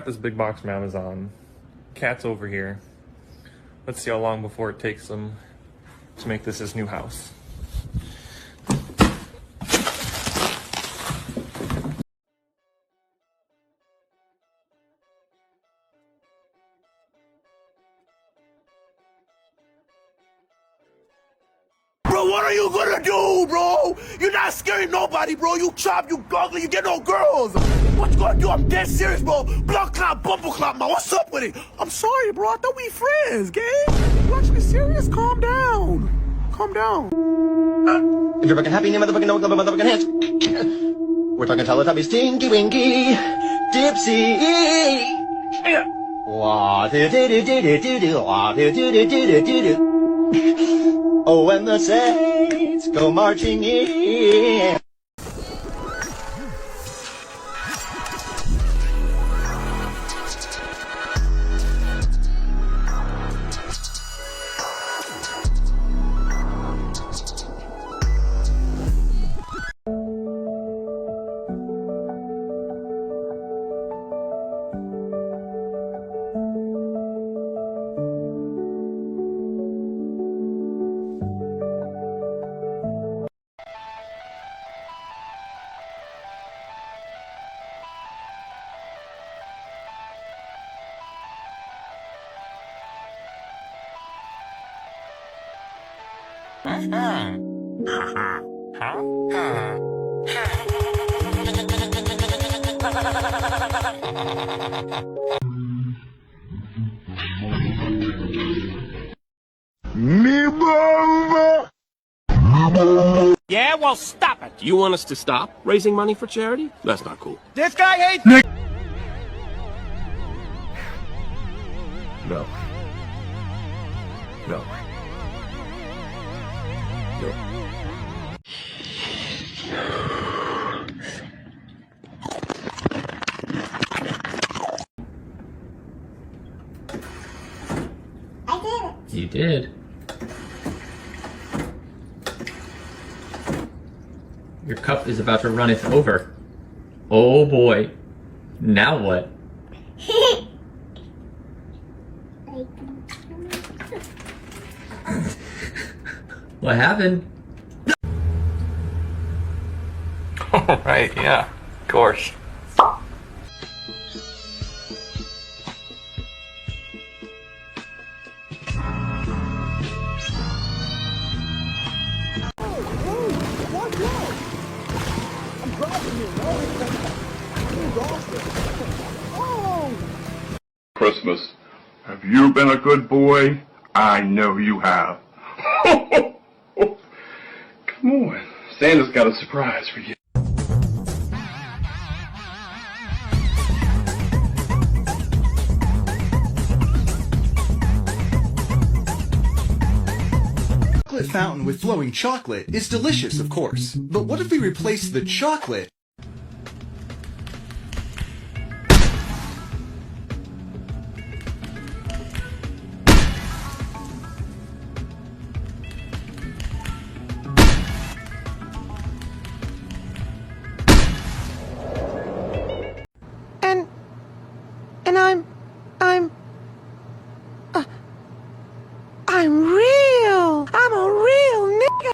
this big box from Amazon. Cat's over here. Let's see how long before it takes him to make this his new house. Bro, what are you gonna do, bro? You're not scaring nobody, bro. You chop, you ugly, you get no girls. What you gonna do? I'm dead serious, bro. Blood clot, bumble clot, man. What's up with it? I'm sorry, bro. I thought we friends, gang. You actually serious? Calm down. Calm down. If you're fucking happy, you motherfucking know, motherfucking hands. We're talking Teletubbies, Tinky Winky, Dipsy. Wah do do do do do do do, wah do do do do do do do. Oh, when the saints go marching in. Yeah, well, stop it. You want us to stop raising money for charity? That's not cool. This guy hates Nick. No. No. No. I did it. You did. Your cup is about to runneth over. Oh boy. Now what? What happened? Oh, right, yeah, of course. Christmas. Have you been a good boy? I know you have. Come on. Santa's got a surprise for you. Chocolate fountain with flowing chocolate is delicious, of course. But what if we replace the chocolate I'm real. I'm a real nigga.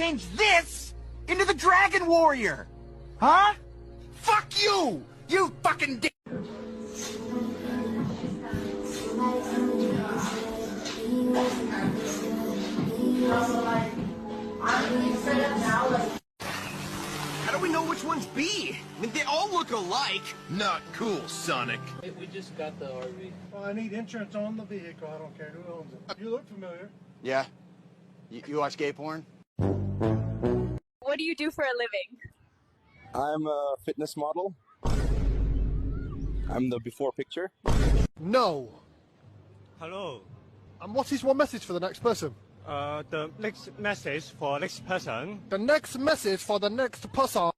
change this into the Dragon Warrior. Huh? Fuck you! You fucking dick! How do we know which one's B? I mean, they all look alike. Not cool, Sonic. Hey, we just got the RV. Well, I need insurance on the vehicle. I don't care who owns it. You look familiar. Yeah. You watch gay porn? What do you do for a living? I'm a fitness model. I'm the before picture. No. Hello. What is one message for the next person? The next message for next person. The next message for the next person.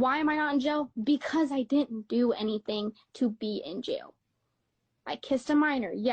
Why am I not in jail? Because I didn't do anything to be in jail. I kissed a minor, yeah.